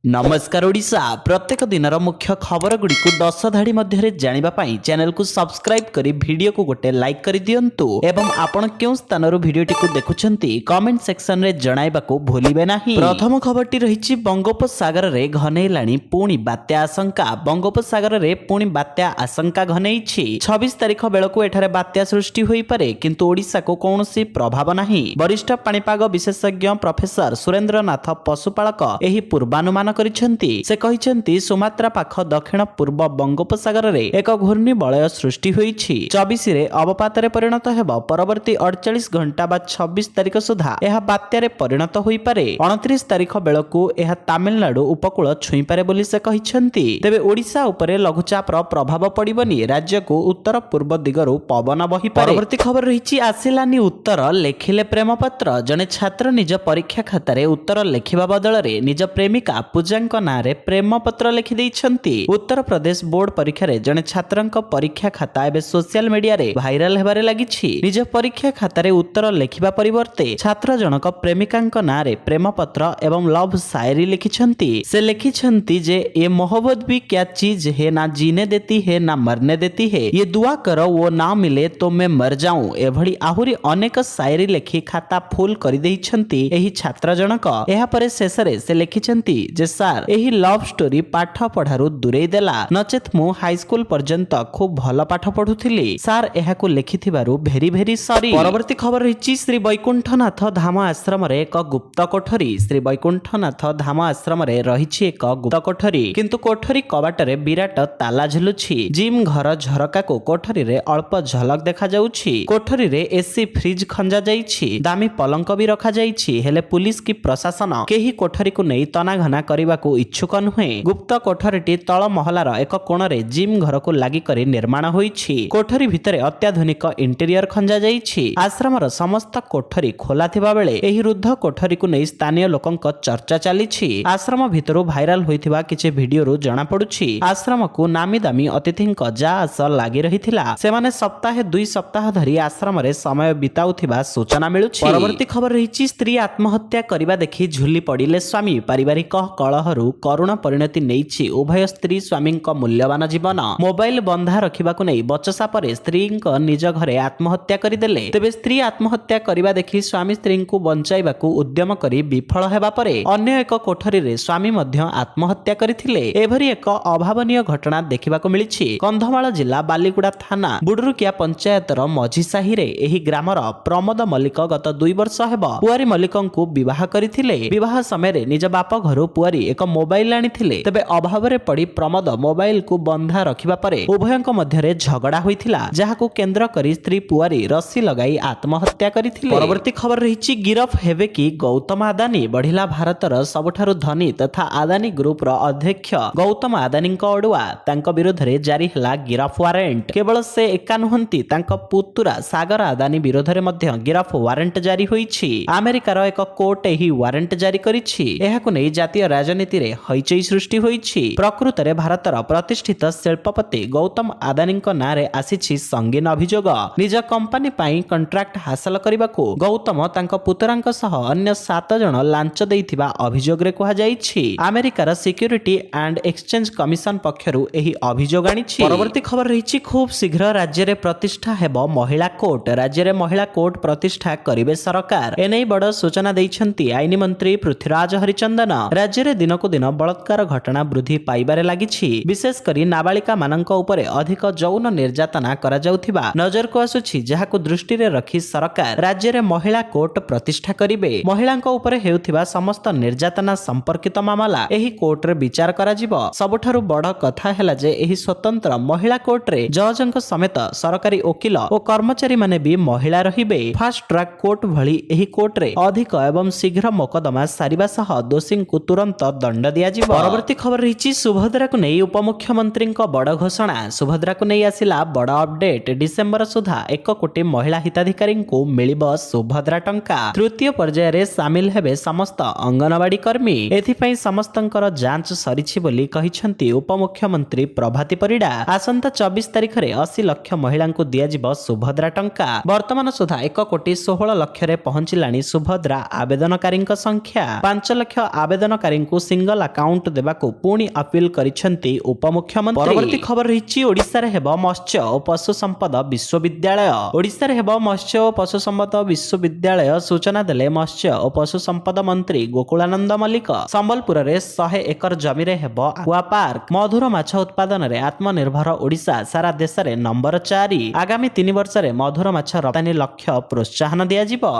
नमस्कार ओडिशा प्रत्येक दिन मुख्य खबर गुड़ी को 10 धाड़ी मध्य जानिबा पाई चैनल को सब्सक्राइब करी वीडियो को गोटे लाइक कर दियंतु एवं आपण क्यों स्थान वीडियोटी को देखुछंती कमेंट सेक्शन रे जणाइबा को भूलिबे नाही। प्रथम खबरटी रहिछि बंगोपसागर रे घनेइलाणी पुणी बात्या आशंका। बंगोपसागर रे पुणी बात्या आशंका घनेइछि। 26 तारिख बेलको एठारे बात्या सृष्टि होई पारे किंतु ओडिशा को कोनोसी प्रभाव नाही। वरिष्ठ पाणीपाग विशेषज्ञ प्रोफेसर सुरेंद्रनाथ पशुपालक एही पूर्वानुमान से कहिसेंती सुमात्रा पाख दक्षिण पूर्व बंगोपसागर रे एक घूर्णिबलय सृष्टि होईछि। 24 रे अवपात रे परिणत हेबो। परवर्ती 48 घंटा बा 26 तारिख सुधा यह बात्या रे परिणत होई पारे। 29 तारिख बेलकु यह तमिलनाडु उपकूल छुई पारे बोली से कहिसेंती। तेबे ओडिशा उपरे लघुचाप रो प्रभाव पड़िबनी। राज्य को उत्तर पूर्व दिगरु पवन बही पारे। परवर्ती खबर रहिछि आसिलानी उत्तर लेखिले प्रेम पत्र। जने छात्र निज परीक्षा खाता रे उत्तर लेखिबा बदल रे निज प्रेमिका पूजांक नारे प्रेम पत्र लिखि दैछंती। उत्तर प्रदेश बोर्ड परीक्षा रे जने छात्रंक परीक्षा खाता एबे सोशल मीडिया रे भाइराल हेबारे लागिछि। निज परीक्षा खाता रे उत्तर लेखिबा परिवर्ते छात्र जनक प्रेमिकांक नारे प्रेम पत्र एवं लव शायरी लिखिछंती। से लिखिछंती जे ये मोहब्बत भी क्या चीज है, ना जीने देती है ना मरने देती है, ये दुआ करो वो ना मिले तो मैं मर जाऊं। एभली आहुरी अनेक शायरी लिखि खाता फुल करि दैछंती एही छात्र जनक। एहा परे शेषरे से लिखिछंती जे सार एही लव स्टोरी पाठ पढ़ारू दूरेई देला, नचेत मु हाई स्कूल पर्यंत खूब भल पाठ पढ़ुथिली। सार एहाकु लिखिथिबारू भेरी भेरी सॉरी। परवर्ती खबर रहिछि श्री वैकुंठनाथ धाम आश्रम रे एक गुप्त कोठरी। श्री वैकुंठनाथ धाम आश्रम रे रहिछि एक गुप्त कोठरी किंतु कोठरी कबाट रे विराट ताला झुलुछि। जिम घर झरका को कोठरी रे अल्प झलक देखा जाउछि। कोठरी रे एसी फ्रिज खंजा जाइछि। दामी पलंक भी रखा जाइछि। हेले पुलिस की प्रशासन केही कोठरी को नै तनाघना କରିବାକୁ इच्छुक नुहे। गुप्त कोठरीटी तल महलार एक कोणरे जिम घर को लागि करी निर्माण होईछि। कोठरी भितरे अत्याधुनिक इंटीरियर खंजा जाइछि। आश्रमर समस्त कोठरी खोला थिबा बेले एही रुद्ध कोठरी को नै स्थानीय लोकंक चर्चा चलिछि। आश्रम भितरु भाइराल होइथिबा किछि भिडियोरु जणा पडुछि आश्रम को नामी दामी अतिथिंक जा आस लागि रहिथिला। सेमाने सप्ताहे 2 सप्ताह धरि आश्रम रे समय बिताउथिबा सूचना मिलुछि। परवर्ती खबर रहिछि स्त्री आत्महत्या करिबा देखि झुली पडिले स्वामी। पारिवारिक कलहरु करुण परिणति नैछि उभय स्त्री स्वामी मूल्यवान जीवन। मोबाइल बंधा रखिबाकु नै बचसा परे स्त्री निज घरे आत्महत्या करिदेले। तेबे स्त्री आत्महत्या करिबा देखि स्वामी स्त्री को बंचाइबाकु उद्यम करी विफल हेबा परे अन्य एक कोठरी रे स्वामी मध्य आत्महत्या करिथिले। एभरी एक अभावनीय घटना देखिबाकु मिलिछि कंधमाल जिल्ला बालीगुड़ा थाना बुडरुकिया पंचायतर मझीसाही रे। एही ग्रामर प्रमोद मल्लिक गत 2 वर्ष हेबो पुआरी मल्लिकंकु विवाह करिथिले। विवाह समय रे निज बाप घरु पुआरी एक मोबाइल आनिथिले। तेबे अभाव रे पड़ी प्रमोद मोबाइल को बंधा रखिबा परे उभयंक मध्यरे झगड़ा होइथिला, जाहाकु केंद्र करी स्त्री पुआरी रस्सी लगाई आत्महत्या करिथिले। परवर्ती खबर रहिछि गिरफ हेबे कि गौतम आदानी। बढ़िला भारतर सबठारु धनी तथा आदानी ग्रुप रो अध्यक्ष गौतम आदानीक अडुआ तांक विरोध रे जारी हला गिरफ वारंट। केवल से एका नुहंती तांक पुतुरा सागर आदानी विरोध रे मध्य गिरफ वारंट जारी होइछि। अमेरिकार एक कोर्ट एही वारंट जारी करिछि। एहाकु नै जातीय राजनीति रे हईचई सृष्टि होइछि। प्रकृत रे भारतर प्रतिष्ठित शिल्पपति गौतम आदानीक नारे आसीछि संगीन अभियोग। निज कंपनी पाई कंट्राक्ट हासिल करबाकू गौतम तांक पुतरांक सह अन्य 7 जण लांच देइथिबा अभियोग रे कुहा जाइछि। अमेरिकार सिक्युरिटी एंड एक्सचेंज कमिशन पक्षरु एही अभियोग आनिछि। परवर्ती खबर रहिछि खूब शीघ्र राज्य रे प्रतिष्ठा हेबो महिला कोर्ट। राज्य रे महिला कोर्ट प्रतिष्ठा करिवे सरकार। एनै बड़ सूचना दैछंती आईन मंत्री पृथ्वीराज हरिचंदन। राज्य रे दिनको दिन बलात्कार घटना वृद्धि पाइबारे लागिछि। विशेष करी नाबालिका मानक उपरे अधिक यौन निर्यातना करा जाउथिबा नजर को आसुछि, जाहाकु दृष्टि रे रखी सरकार राज्य रे महिला कोर्ट प्रतिष्ठा करिवे। महिलांक उपरे हेउथिबा समस्त निर्यातना संपर्कित मामला एही कोर्ट रे विचार करा जिवो। सबठारु बड़ कथा हैला जे एही स्वतंत्र महिला कोर्ट रे जजंक समेत सरकारी वकील और कर्मचारी माने भी महिला रहिबे। फास्ट ट्रैक कोर्ट भली एही कोर्ट रे अधिक एवं शीघ्र मोकदमा सारिबा सह दोषी को तुरंत दंड दिया जिवो। परवर्ती खबर रहिछि सुभद्रा को नै उपमुख्यमंत्री बड़ घोषणा। सुभद्रा को नै आसिला बड़ अपडेट। डिसेंबर सुधा 1 कोटी महिला हिताधिकारी को मिलिबो सुभद्रा टंका। तृतीय पर्याय रे शामिल हेबे समस्त अंगनवाड़ी कर्मी। एथिपई समस्तंकर जांच सरिछि बोली कहिछंती उपमुख्यमंत्री प्रभाती परिडा। आसंता 24 तारिख रे 80 लाख महिला को दिया जिवो सुभद्रा टंका। वर्तमान सुधा 1 कोटी 16 लाख रे पहुंचिलाणी सुभद्रा आवेदनकारी संख्या। 5 लाख आवेदनकारी को सिंगल अकाउंट देबाको पुणी अपील करिसेंती उपमुख्यमंत्री। परवर्ती खबर रहिछि ओडिसा रे हेबो मत्स्य और पशु संपदा विश्वविद्यालय। ओडिसा रे हेबो मत्स्य और पशु संपदा विश्वविद्यालय सूचना देले मत्स्य और पशु संपदा मंत्री गोकुलानंद मल्लिक। संबलपुर रे 100 एकर जमी रे हेबो एक्वा पार्क। मधुर माछ उत्पादन रे आत्मनिर्भर ओडिसा सारा देश रे नंबर 4। आगामी 3 वर्ष रे मधुर माछ रप्तानी लक्ष्य प्रोत्साहन दिया जिवो।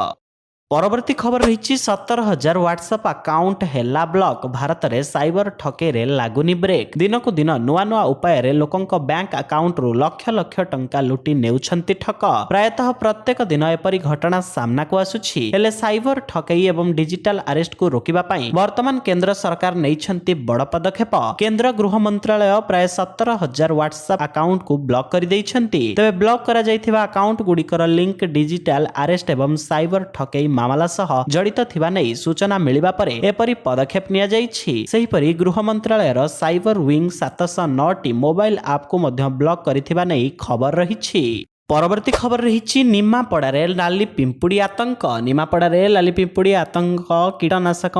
परवर्ती खबर रही 17,000 व्हाट्सएप अकाउंट हेला ब्लॉक। भारत रे साइबर ठकेरे लागुनी ब्रेक। दिन को दिन नुआ नुआ उपाय रे लोकंक बैंक अकाउंट रु लक्ष लक्ष टंका लुटी नेउछंती ठक। प्रायतः प्रत्येक दिन एपरी घटना सामना को आसुछि। हेले साइबर ठकई एवं डिजिटल अरेस्ट को रोकिबा पई वर्तमान केंद्र सरकार नेइछंती बड़ पदक्षेप। केंद्र गृह मंत्रालय प्राय 17,000 व्हाट्सएप अकाउंट को ब्लॉक कर देइछंती। तबे ब्लॉक करा जायथिबा account Gudikar link digital arrest एवं साइबर ठकई मामला सह जड़ित थिबा नै सूचना मिलिबा परे एपरि पदक्षेप निया जाइछि। सेहिपरि गृह मंत्रालयर साइबर विंग 709 टी मोबाइल ऐप को मध्य ब्लॉक करिथिबा नै खबर रहिछि। परवर्ती खबर रही निमापड़ारे लाली पिंपुड़ी आतंक। निमापड़ारे लाली पिंपुड़ी आतंक कीटनाशक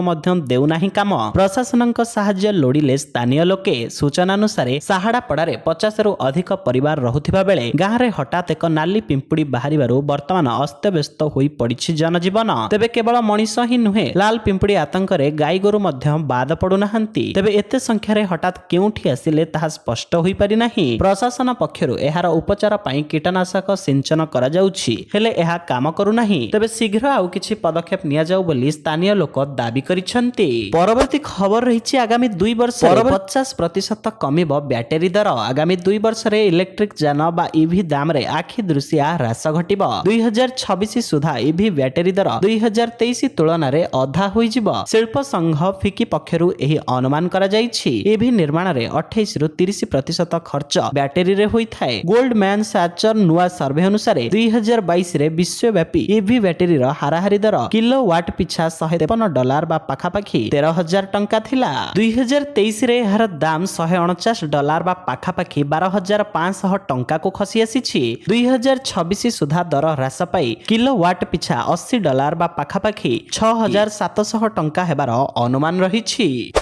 देउना काम। प्रशासन साहाय्य लोड़िले स्थानीय लोके। सूचना अनुसार साहाड़ापड़ारे 50 रु अधिक परिवार रहुथिबा बेले गाँव में हठात एक नाली पिंपुड़ी बाहरिबारु वर्तमान अस्तव्यस्त होई पड़िछि जनजीवन। तेबे केवल मनीष ही नुहे लाल पिंपुड़ी आतंक रे गाई गोरु बाद पड़ुनाहांती। तेबे एते संख्यारे हठात केउठी आसिले ताहा स्पष्ट होई पारि नाही। प्रशासन पक्षरु एहार उपचार पई कीटनाशक सिंचन करा जाउछि हेले एहा काम करू नाही। तबे शीघ्र आउ किछि पदक्षेप निया जाउ बोली स्थानीय लोक दाबी करिसंती। परवर्ती खबर रहिछि आगामी 2 वर्ष 50% कमिबो बैटरी दर। आगामी 2 वर्ष रे इलेक्ट्रिक यान बा ईवी दाम रे आखि दृश्या ह्रास घटिबो। 2026 सुधा ईवी बैटरी दर 2023 तुलना रे अधा होई जिवो। शिल्प संघ फिकी पक्षरु एही अनुमान करा जाइछि। ईवी निर्माण रे 28 रु 30% खर्च बैटरी रे होई थाए। गोल्डमैन सैचर नुआ सर्वे अनुसार 2022 रे विश्वव्यापी ईवी बैटरी हाराहारी दर किलोवाट पिछा $153 बा पाखापाखी 13,000 टंका थिला। 2023 रे एहार दाम $149 बा पाखापाखी 12,500 टंका को खसी आसीछि। 2026 सुधा दर ह्रास पाई किलोवाट पिछा $80 बा पाखापाखी 6,700 टंका हेबार अनुमान रहिछि।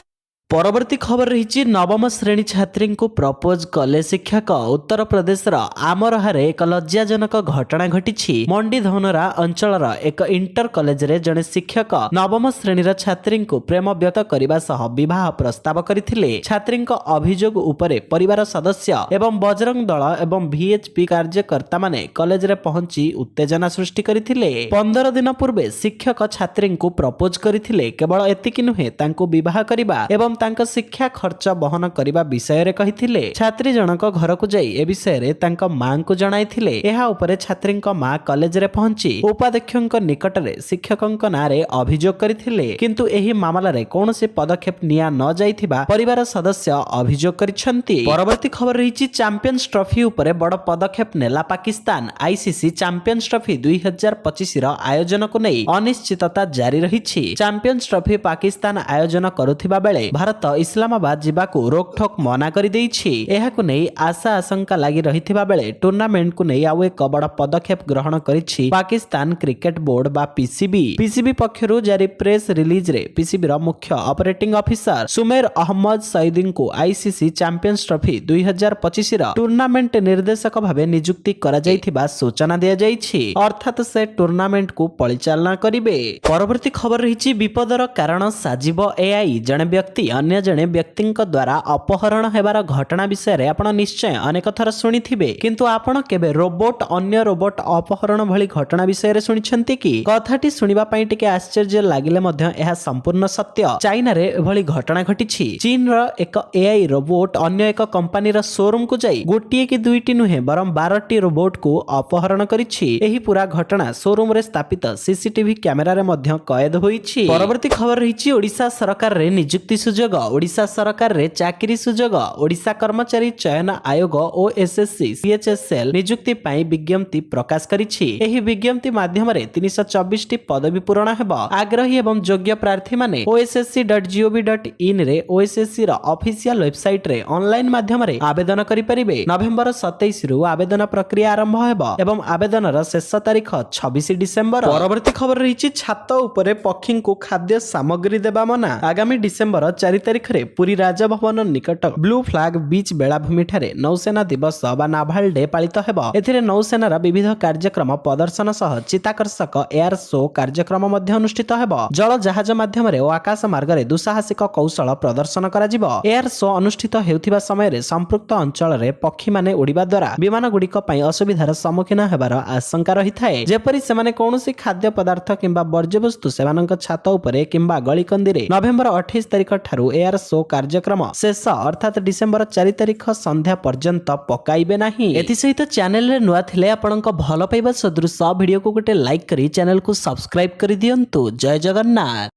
परवर्ती खबर रही नवम श्रेणी छात्री को प्रपोज कले शिक्षक। उत्तर प्रदेश आमरहारे एक लज्जाजनक घटना घटी। मंडी धनरा अंचल एक इंटर कॉलेज रे जड़े शिक्षक नवम श्रेणी छात्री को प्रेम व्यक्त करने सह विवाह प्रस्ताव करथिले। छात्री अभियोग उपरे परिवार सदस्य एवं बजरंग दल एवं VHP कार्यकर्ता माने कॉलेज रे पहुंची उत्तेजना सृष्टि करथिले। 15 दिन पूर्वे शिक्षक छात्री को प्रपोज करथिले। केवल एतिकी नुहे तांको विवाह करिबा एवं तांका शिक्षा खर्च बहन करने विषय रे कहिथिले। छात्री जनक घर को जाई ए विषय रे तांका मां को जणाइथिले। एहा उपरे छात्री मां कॉलेज रे पहुंची उपाध्यक्षक निकट रे शिक्षकक नारे अभियोग करथिले। किंतु एही मामला रे कोनोसी पदक्षेप निया न जाइथिबा परिवार सदस्य अभियोग करिसंती। परवर्ती खबर रही चैंपियंस ट्रॉफी उपरे बड़ पदक्षेप नेला पाकिस्तान। ICC चैंपियंस ट्रॉफी 2025 रो आयोजन को नै अनिश्चितता जारी रहिछि। चैंपियंस ट्रॉफी पाकिस्तान आयोजन करुथिबा बेले भारत इस्लामाबाद जिबाकू रोकठोक मना कर देइछि। एहाकु नै आशा आशंका लागि रहिथिबा बेले टूर्नामेंट को नै आउ एक बड़ पदक्षेप ग्रहण करिछि पाकिस्तान क्रिकेट बोर्ड बा PCB पक्षरु जारी प्रेस रिलीज रे PCB रो मुख्य ऑपरेटिंग ऑफिसर सुमेर अहमद सईदीन को ICC चैंपियंस ट्रॉफी 2025 रो टूर्नामेंट निर्देशक भाबे नियुक्ति करा जाइथिबा सूचना दिया जाइछि। अर्थात से टूर्नामेंट को परिचालना करिवे। परवर्ती खबर रहिछि विपदर कारण साजिब AI। जणे व्यक्ति अन्य जणे व्यक्ति द्वारा अपहरण हेबार घटना विषय रे आपण निश्चय अनेक थर शुणिथिबे। किंतु आपण केबे रोबोट अन्य रोबोट अपहरण भली घटना विषय रे शुणिछंती कि? कथाटी सुनिबा पई टिके आश्चर्य लागिले मध्य एहा संपूर्ण सत्य। चाइना रे एभली घटना घटिछि। चीन रो एक AI रोबोट अन्य एक कंपनी रो शोरूम को जाई गोटिए कि दुईटी नुहे बरम 12टी रोबोट को अपहरण करिछि। एही पूरा घटना शोरूम रे स्थापित CCTV कैमेरा रे मध्य कैद होईछि। परवर्ती खबर रहिछि ओडिशा सरकार रे नियुक्ति सुजोग। ସୁଯୋଗ ଓଡ଼ିଶା ସରକାରରେ ଚାକିରି ସୁଯୋଗ ଓଡ଼ିଶା କର୍ମଚାରୀ ଚୟନ ଆୟୋଗ OSSC CHSL ନିଯୁକ୍ତି ପାଇଁ ବିଜ୍ଞପ୍ତି ପ୍ରକାଶ କରିଛି। ଏହି ବିଜ୍ଞପ୍ତି ମାଧ୍ୟମରେ 324ଟି ପଦବୀ ପୂରଣ ହେବ। ଆଗ୍ରହୀ ଏବଂ ଯୋଗ୍ୟ ପ୍ରାର୍ଥୀମାନେ ossc.gov.in ରେ OSSC ର ଅଫିସିଆଲ ୱେବସାଇଟରେ ଅନଲାଇନ ମାଧ୍ୟମରେ ଆବେଦନ କରିପାରିବେ। ନଭେମ୍ବର 27 ରୁ ଆବେଦନ ପ୍ରକ୍ରିୟା ଆରମ୍ଭ ହେବ ଏବଂ ଆବେଦନର ଶେଷ ତାରିଖ 26 ଡିସେମ୍ବର। ପରବର୍ତ୍ତୀ ଖବର ରହିଛି ଛାତ ଉପରେ ପକ୍ଷୀଙ୍କୁ ଖାଦ୍ୟ ସାମଗ୍ରୀ ଦେବା ମନା। ଆଗାମୀ ଡିସେମ୍ବର 4 ତାରିଖରେ ପୁରୀ ରାଜଭବନ ନିକଟ ବ୍ଲୁ ଫ୍ଲାଗ ବିଚ୍ ବେଳାଭୂମି ଠାରେ ନୌସେନା ଦିବସ ବା ନାଭାଲ ଡେ ପାଳିତ ହେବ। ଏଥିରେ ନୌସେନାର ବିବିଧ କାର୍ଯ୍ୟକ୍ରମ ପ୍ରଦର୍ଶନ ସହ ଚିତ୍ତାକର୍ଷକ ଏୟାର ଶୋ କାର୍ଯ୍ୟକ୍ରମ ମଧ୍ୟ ଅନୁଷ୍ଠିତ ହେବ। ଜଳ ଜାହାଜ ମାଧ୍ୟମରେ ଓ ଆକାଶ ମାର୍ଗରେ ଦୁଃସାହସିକ କୌଶଳ ପ୍ରଦର୍ଶନ କରାଯିବ। ଏୟାର ଶୋ ଅନୁଷ୍ଠିତ ହେଉଥିବା ସମୟରେ ସମ୍ପୃକ୍ତ ଅଞ୍ଚଳରେ ପକ୍ଷୀମାନେ ଉଡ଼ିବା ଦ୍ୱାରା ବିମାନ ଗୁଡ଼ିକ ପାଇଁ ଅସୁବିଧାର ସମ୍ମୁଖୀନ ହେବାର ଆଶଙ୍କା ରହିଥାଏ। ଯେପରି ସେମାନେ କୌଣସି ଖାଦ୍ୟ ପଦାର୍ଥ କିମ୍ବା ବର୍ଜ୍ୟବସ୍ତୁ ସେମାନଙ୍କ ଛାତ ଉପରେ କିମ୍ବା ଗଳିକନ୍ଦିରେ ନଭେମ୍ବର 28 ତାରିଖ ଠାରୁ ଏୟାର ଶୋ କାର୍ଯ୍ୟକ୍ରମ ଶେଷ ଅର୍ଥାତ୍ ଡିସେମ୍ବର 4 ତାରିଖ ସନ୍ଧ୍ୟା ପର୍ଯ୍ୟନ୍ତ ପକାଇବେ ନାହିଁ। ଏଥିସହିତ ଚ୍ୟାନେଲରେ ନୂଆ ଥିଲେ ଆପଣଙ୍କ ଭଲ ପାଇବା ସଦୃଶ ଭିଡିଓକୁ ଗୋଟେ ଲାଇକ୍ କରି ଚ୍ୟାନେଲକୁ ସବସ୍କ୍ରାଇବ କରିଦିଅନ୍ତୁ। ଜୟ ଜଗନ୍ନାଥ।